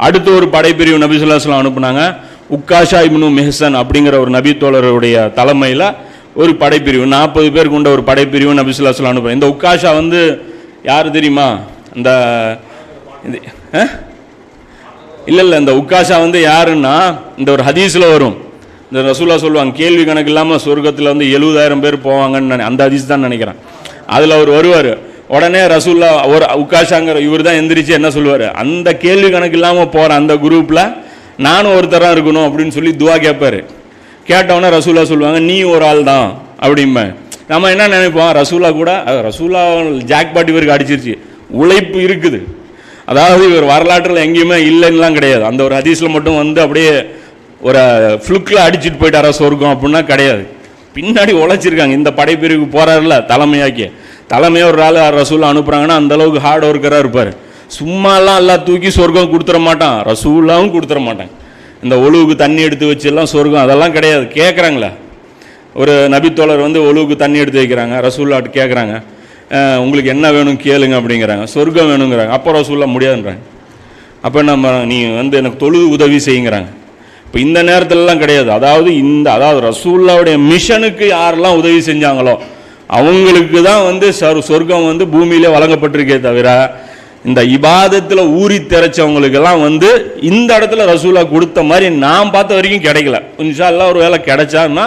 அடுத்து ஒரு படைப்பிரிவு நபி ஸல்லல்லாஹு அலைஹி வஸல்லம் அனுப்புனாங்க. உக்காஷா இப்னு மிஹ்சன் அப்படிங்கிற ஒரு நபி தோழருடைய தலைமையில் ஒரு படைப்பிரிவு 40 பேர் கொண்ட ஒரு படைப்பிரிவு நபி ஸல்லல்லாஹு அலைஹி வஸல்லம் அனுப்புனாங்க. இந்த உக்காஷா வந்து யார் தெரியுமா? இந்த இல்லை இந்த உக்காஷா வந்து யாருன்னா, இந்த ஒரு ஹதீஸில் வரும், இந்த ரசூலுல்லாஹ் சொல்லுவாங்க கேள்வி கணக்கு இல்லாமல் சொர்க்கத்தில் வந்து 70,000 பேர் போவாங்கன்னு அந்த ஹதீஸ் தான் நினைக்கிறேன். அதில் அவர் வருவார். உடனே ரசூலுல்லாஹ் ஒரு உக்காஷாங்கிற இவர் தான் எந்திரிச்சு என்ன சொல்லுவார், அந்த கேள்வி கணக்கு இல்லாமல் போகிற அந்த குரூப்பில் நானும் ஒருத்தராக இருக்கணும் அப்படின்னு சொல்லி துவா கேட்பார். கேட்டவுடனே ரசூலுல்லாஹ் சொல்லுவாங்க நீ ஒரு ஆள் தான் அப்படிம்ப. நம்ம என்ன நினைப்போம், ரசூலுல்லாஹ் கூட ரசூலுல்லாஹ் ஜாக்பாட் இவருக்கு அடிச்சிருச்சு, உழைப்பு இருக்குது. அதாவது இவர் வரலாற்றில் எங்கேயுமே இல்லைன்னுலாம் கிடையாது. அந்த ஒரு ஹதீஸில் மட்டும் வந்து அப்படியே ஒரு ஃப்ளுக்கில் அடிச்சுட்டு போயிட்டாரா சொர்க்கம் அப்படின்னா கிடையாது. பின்னாடி உழைச்சிருக்காங்க. இந்த படைப்பிரிவுக்கு போகிறாருல தலைமையாக ஒரு ஆள் ரசூலுல்லாஹ் அனுப்புகிறாங்கன்னா அந்தளவுக்கு ஹார்ட் ஒர்க்கராக இருப்பார். சும்மாலாம் எல்லாம் தூக்கி சொர்க்கம் கொடுத்துட மாட்டான், ரசூலுல்லாஹும் கொடுத்துட மாட்டாங்க. இந்த ஒழுவுக்கு தண்ணி எடுத்து வச்செல்லாம் சொர்க்கம் அதெல்லாம் கிடையாது. கேட்குறாங்களே, ஒரு நபித்தோழர் வந்து ஒழுவுக்கு தண்ணி எடுத்து வைக்கிறாங்க, ரசூலுல்லாஹ் கேட்குறாங்க உங்களுக்கு என்ன வேணும் கேளுங்க அப்படிங்கிறாங்க, சொர்க்கம் வேணுங்கிறாங்க. அப்போ ரசூலுல்லாஹ் முடியாதுன்றாங்க. அப்போ நம்ம நீ வந்து எனக்கு தொழுது உதவி செய்யுங்கிறாங்க. இப்போ இந்த நேரத்திலலாம் கிடையாது. அதாவது ரசூலுல்லாஹ்வுடைய மிஷனுக்கு யாரெல்லாம் உதவி செஞ்சாங்களோ அவங்களுக்கு தான் வந்து சொர்க்கம் வந்து பூமியிலே வழங்கப்பட்டிருக்கே தவிர இந்த இபாதத்தில் ஊறி திரைச்சவங்களுக்கெல்லாம் வந்து இந்த இடத்துல ரசூலுல்லாஹ் கொடுத்த மாதிரி நான் பார்த்த வரைக்கும் கிடைக்கல. இன்ஷா அல்லாஹ் ஒரு வேளை கிடைச்சான்னா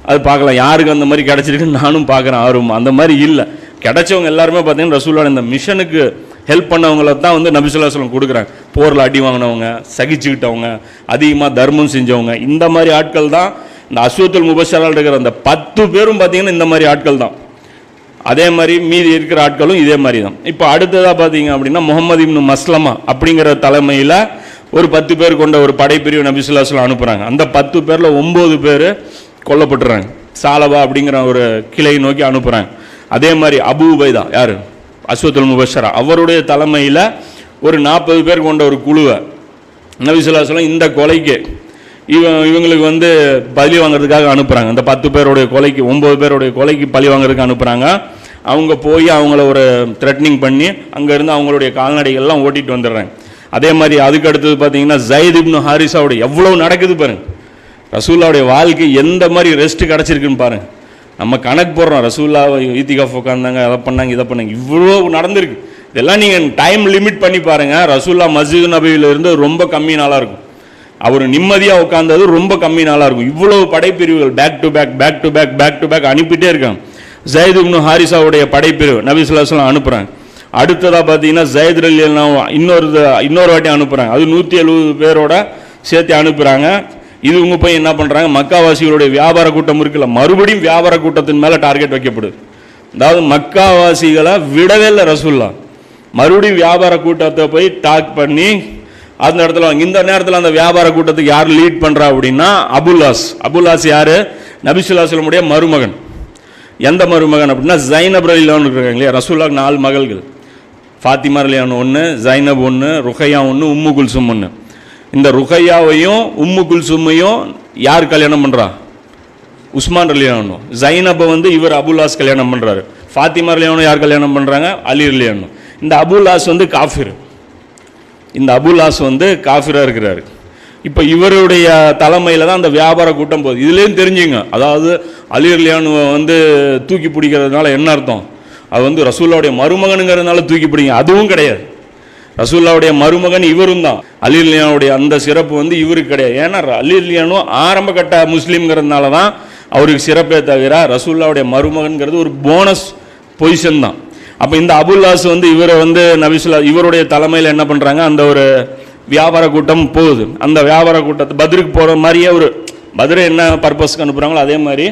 அது பார்க்கலாம், யாருக்கு அந்த மாதிரி கிடைச்சிருக்குன்னு நானும் பார்க்குறேன். ஆர்வம் அந்த மாதிரி இல்லை. கிடைச்சவங்க எல்லாருமே பார்த்தீங்கன்னா ரசூலுல்லாஹ் இந்த மிஷனுக்கு ஹெல்ப் பண்ணவங்கள தான் வந்து நபி ஸல்லல்லாஹு அலைஹி வஸல்லம் கொடுக்குறாங்க. போரில் அடி வாங்கினவங்க, சகிச்சுக்கிட்டவங்க, அதிகமாக தர்மம் செஞ்சவங்க, இந்த மாதிரி ஆட்கள் தான் இந்த அஸ்வத்துல் முபஷரால் இருக்கிற அந்த 10 பேரும் பார்த்தீங்கன்னா இந்த மாதிரி ஆட்கள் தான். அதே மாதிரி மீதி இருக்கிற ஆட்களும் இதே மாதிரி தான். இப்போ அடுத்ததாக பார்த்தீங்க அப்படின்னா முஹம்மது இப்னு மஸ்லமா அப்படிங்கிற தலைமையில் ஒரு 10 பேர் கொண்ட ஒரு படைப்பிரிவு நபி ஸல்லல்லாஹு அலைஹி வஸல்லம் அனுப்புகிறாங்க. அந்த 10 பேரில் 9 பேர் கொல்லப்பட்டுறாங்க. சாலபா அப்படிங்கிற ஒரு கிளை நோக்கி அனுப்புகிறாங்க. அதே மாதிரி அபூ உபைதா யார் அஸ்வத்துல் முபஷரா அவருடைய தலைமையில் ஒரு 40 பேர் கொண்ட ஒரு குழுவை நபி ஸல்லல்லாஹு அலைஹி வஸல்லம் இந்த கொலைக்கு இவங்களுக்கு வந்து பலி வாங்கிறதுக்காக அனுப்புகிறாங்க. இந்த 10 பேருடைய கொலைக்கு 9 பேருடைய கொலைக்கு பலி வாங்கிறதுக்கு அனுப்புகிறாங்க. அவங்க போய் அவங்கள ஒரு த்ரெட்னிங் பண்ணி அங்கேருந்து அவங்களுடைய கால்நடைகள்லாம் ஓட்டிகிட்டு வந்துடுறாங்க. அதே மாதிரி அதுக்கு அடுத்தது பார்த்தீங்கன்னா ஜயித் இப்னு ஹாரிஸாவுடைய எவ்வளோ நடக்குது பாருங்க. ரசூலுல்லாஹ்வுடைய வாழ்க்கை எந்த மாதிரி ரெஸ்ட் கிடச்சிருக்குன்னு பாருங்க. நம்ம கணக்கு போடுறோம், ரசூலுல்லாஹ் ஈத்திகாஃப் உட்காந்தாங்க, அதை பண்ணாங்க, இதை பண்ணாங்க, இவ்வளோ நடந்திருக்கு. இதெல்லாம் நீங்கள் டைம் லிமிட் பண்ணி பாருங்கள். ரசூலுல்லாஹ் மஸ்ஜித் நபவியிலிருந்து ரொம்ப கம்மி நாளாக இருக்கும். அவர் நிம்மதியாக உட்கார்ந்தது ரொம்ப கம்மி நாளாக இருக்கும். இவ்வளவு படைப்பிரிவுகள் பேக் டு பேக் அனுப்பிட்டே இருக்காங்க. ஜயித் இப்னு ஹாரிஸாவுடைய படைப்பிரிவு நபி ஸல்லல்லாஹு அலைஹி வஸல்லம் அனுப்புகிறாங்க. அடுத்ததாக பார்த்தீங்கன்னா ஜயித் ரலியல்லாஹு இன்னொரு வாட்டி அனுப்புகிறாங்க. அது 170 பேரோட சேர்த்து அனுப்புகிறாங்க. இவங்க போய் என்ன பண்ணுறாங்க, மக்காவாசிகளுடைய வியாபார கூட்டம் இருக்குல்ல, மறுபடியும் வியாபார கூட்டத்தின் மேலே டார்கெட் வைக்கப்படுது. அதாவது மக்காவாசிகளை விடவே இல்லை ரசூலுல்லாஹ். மறுபடியும் வியாபார கூட்டத்தை போய் டாக் பண்ணி அந்த இடத்துல இந்த நேரத்தில் அந்த வியாபார கூட்டத்துக்கு யார் லீட் பண்ணுறா அப்படின்னா அபுல்லாஸ் யார், நபி ஸல்லல்லாஹு அலைஹி வஸல்லம் உடைய மருமகன். எந்த மருமகன் அப்படின்னா ஜைனப் ரலியல்லாஹு இருக்காங்க இல்லையா, ரசூலுல்லாஹ் 4 மகள்கள், ஃபாத்திமா ரலியல்லாஹு 1, ஜைனப் 1, ருக்கையா 1, உம்மு குல்சும் 1. இந்த ருக்கையாவையும் உம்மு குல்சுமையும் யார் கல்யாணம் பண்ணுறா, உஸ்மான் ரலியல்லாஹு. ஜைனப்பை வந்து இவர் அபுல்லாஸ் கல்யாணம் பண்ணுறாரு. ஃபாத்திமா ரலியல்லாஹு யார் கல்யாணம் பண்ணுறாங்க, அலி ரலியல்லாஹு. இந்த அபுல்லாஸ் வந்து காஃபிர். இந்த அபுல்லாஸ் வந்து காஃபிராக இருக்கிறாரு. இப்போ இவருடைய தலைமையில் தான் அந்த வியாபார கூட்டம் போகுது. இதுலேயும் தெரிஞ்சுங்க, அதாவது அலி ரலியல்லாஹு வந்து தூக்கி பிடிக்கிறதுனால என்ன அர்த்தம், அது வந்து ரசூலுல்லாஹ்வுடைய மருமகனுங்கிறதுனால தூக்கி பிடிங்க, அதுவும் கிடையாது. ரசூலுல்லாஹ்வுடைய மருமகன் இவரும் தான். அலி ரலியல்லாஹுடைய அந்த சிறப்பு வந்து இவருக்கு கிடையாது. ஏன்னா அலி ரலியல்லாஹு ஆரம்ப கட்ட முஸ்லீம்ங்கிறதுனால தான் அவருக்கு சிறப்பே தவிர ரசூலுல்லாஹ்வுடைய மருமகன்கிறது ஒரு போனஸ் பொசிஷன் தான். அப்போ இந்த அபுல்லாஸ் வந்து இவரை வந்து நபி ஸல்லல்லாஹு இவருடைய தலைமையில் என்ன பண்ணுறாங்க, அந்த ஒரு வியாபார கூட்டம் போகுது. அந்த வியாபார கூட்டத்தை பத்ருக்கு போகிற மாதிரியே ஒரு பத்ரை என்ன பர்பஸ்க்கு அனுப்புகிறாங்களோ அதே மாதிரி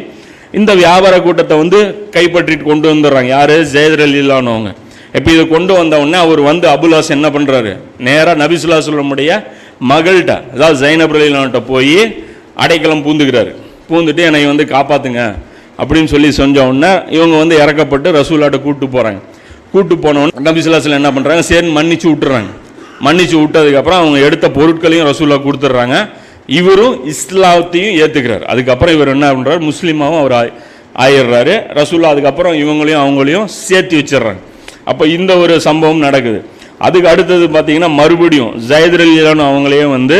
இந்த வியாபார கூட்டத்தை வந்து கைப்பற்றிட்டு கொண்டு வந்துடுறாங்க. யார், ஜயித் ரலியல்லாஹு அவங்க. இப்போ இதை கொண்டு வந்த உடனே அவர் வந்து அபுல்லாஸ் என்ன பண்ணுறாரு, நேராக நபி ஸல்லல்லாஹு அலைஹி வஸல்லமுடைய மகள்கிட்ட, அதாவது ஜைனப் ரலியல்லாஹுட்ட போய் அடைக்கலம் பூந்துட்டு என்னை வந்து காப்பாற்றுங்க அப்படின்னு சொல்லி செஞ்ச உடனே இவங்க வந்து இறக்கப்பட்டு ரசூலுல்லாஹ்ட்ட கூப்பிட்டு போகிறாங்க. கூப்பிட்டு போனவொடனே நபி ஸல்லல்லாஹு அலைஹி வஸல்லம் என்ன பண்ணுறாங்க, சரி மன்னிச்சு விட்டுறாங்க. மன்னிச்சு விட்டதுக்கப்புறம் அவங்க எடுத்த பொருட்களையும் ரசூலுல்லாஹ் கொடுத்துட்றாங்க. இவரும் இஸ்லாத்தையும் ஏற்றுக்கிறார். அதுக்கப்புறம் இவர் என்ன பண்ணுறாரு, முஸ்லீமாவும் அவர் ஆயிடுறாரு. ரசூலுல்லாஹ் அதுக்கப்புறம் இவங்களையும் அவங்களையும் சேர்த்து வச்சிடுறாங்க. அப்போ இந்த ஒரு சம்பவம் நடக்குது. அதுக்கு அடுத்தது பார்த்தீங்கன்னா மறுபடியும் ஜயத் ரலியல்லாஹு அவங்களையும் வந்து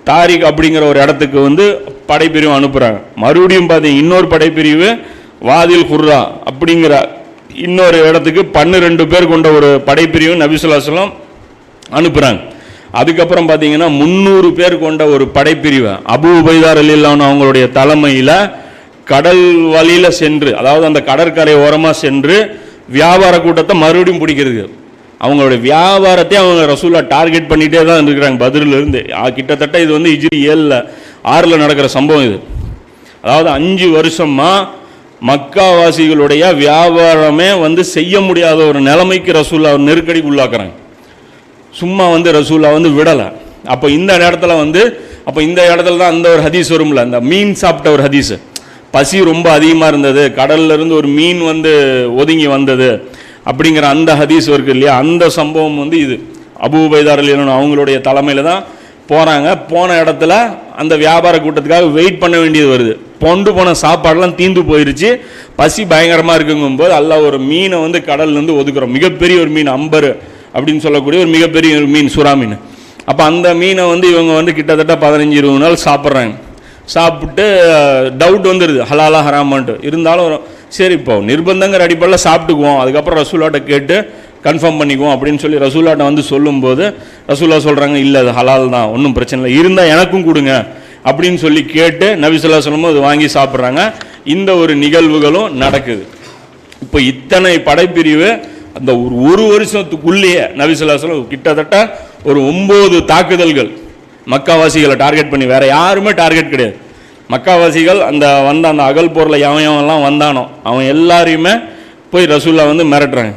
தாரிக் அப்படிங்கிற ஒரு இடத்துக்கு வந்து படைப்பிரிவு அனுப்புகிறாங்க. மறுபடியும் பார்த்தீங்க இன்னொரு படைப்பிரிவு வாதில் குர்ரா அப்படிங்கிற இன்னொரு இடத்துக்கு 12 பேர் கொண்ட ஒரு படைப்பிரிவு நபி ஸல்லல்லாஹு அலைஹி வஸல்லம் அனுப்புகிறாங்க. அதுக்கப்புறம் பார்த்தீங்கன்னா 300 பேர் கொண்ட ஒரு படைப்பிரிவை அபூ உபைதா ரலியல்லாஹு அன்ஹு அவங்களுடைய தலைமையில் கடல் வழியில் சென்று, அதாவது அந்த கடற்கரை ஓரமாக சென்று வியாபார கூட்டத்தை மறுபடியும் பிடிக்கிறது. அவங்களுடைய வியாபாரத்தை அவங்க ரசூலா டார்கெட் பண்ணிகிட்டே தான் இருக்கிறாங்க பதிலிருந்து. கிட்டத்தட்ட இது வந்து ஹிஜ்ரி 7-6 நடக்கிற சம்பவம் இது. அதாவது 5 வருஷமாக மக்காவாசிகளுடைய வியாபாரமே வந்து செய்ய முடியாத ஒரு நிலைமைக்கு ரசூலா நெருக்கடிக்கு உள்ளாக்குறாங்க. சும்மா வந்து ரசூலா வந்து விடலை. அப்போ இந்த இடத்துல தான் அந்த ஒரு ஹதீஸ் வரும்ல, அந்த மீன் சாப்பிட்ட ஒரு ஹதீஸ், பசி ரொம்ப அதிகமாக இருந்தது, கடல்ல இருந்து ஒரு மீன் வந்து ஒதுங்கி வந்தது அப்படிங்கிற அந்த ஹதீஸ் இருக்கு இல்லையா, அந்த சம்பவம் வந்து இது. அபூ உபைதா ரலியல்லாஹு அன்ஹு அவங்களுடைய தலைமையில் தான் போகிறாங்க. போன இடத்துல அந்த வியாபார கூட்டத்துக்காக வெயிட் பண்ண வேண்டியது வருது. கொண்டு போன சாப்பாடெல்லாம் தீந்து போயிருச்சு, பசி பயங்கரமாக இருக்குங்கும்போது அல்லாஹ் ஒரு மீனை வந்து கடல்லேருந்து ஒதுக்குறோம். மிகப்பெரிய ஒரு மீன், அம்பர் அப்படின்னு சொல்லக்கூடிய ஒரு மிகப்பெரிய ஒரு மீன், சுறா மீன். அப்போ அந்த மீனை வந்து இவங்க வந்து கிட்டத்தட்ட 15-20 நாள் சாப்பிட்றாங்க. சாப்பிட்டு டவுட் வந்துடுது ஹலாலா ஹராமான்ட்டு. இருந்தாலும் சரி இப்போ நிர்பந்தங்கிற அடிப்படையில் சாப்பிட்டுக்குவோம், அதுக்கப்புறம் ரசூலாட்ட கேட்டு கன்ஃபார்ம் பண்ணிக்குவோம் அப்படின்னு சொல்லி ரசூலாட்ட வந்து சொல்லும்போது ரசூலா சொல்கிறாங்க, இல்லை அது ஹலால் தான், ஒன்றும் பிரச்சனை இல்லை, இருந்தால் எனக்கும் கொடுங்க அப்படின்னு சொல்லி கேட்டு நபி ஸல்லல்லாஹு அலைஹி வஸல்லம் அது வாங்கி சாப்பிட்றாங்க. இந்த ஒரு நிகழ்வுகளும் நடக்குது. இப்போ இத்தனை படைப்பிரிவு அந்த ஒரு வருஷத்துக்குள்ளேயே நபி ஸல்லல்லாஹு அலைஹி வஸல்லம் கிட்டத்தட்ட ஒரு 9 தாக்குதல்கள் மக்காவாசிகளை டார்கெட் பண்ணி, வேற யாருமே டார்கெட் கிடையாது. மக்காவாசிகள் அந்த அகல் போரில் எவன் எவன்லாம் வந்தானோ அவன் எல்லாரையுமே போய் ரசூல்லா வந்து மிரட்டுறாங்க.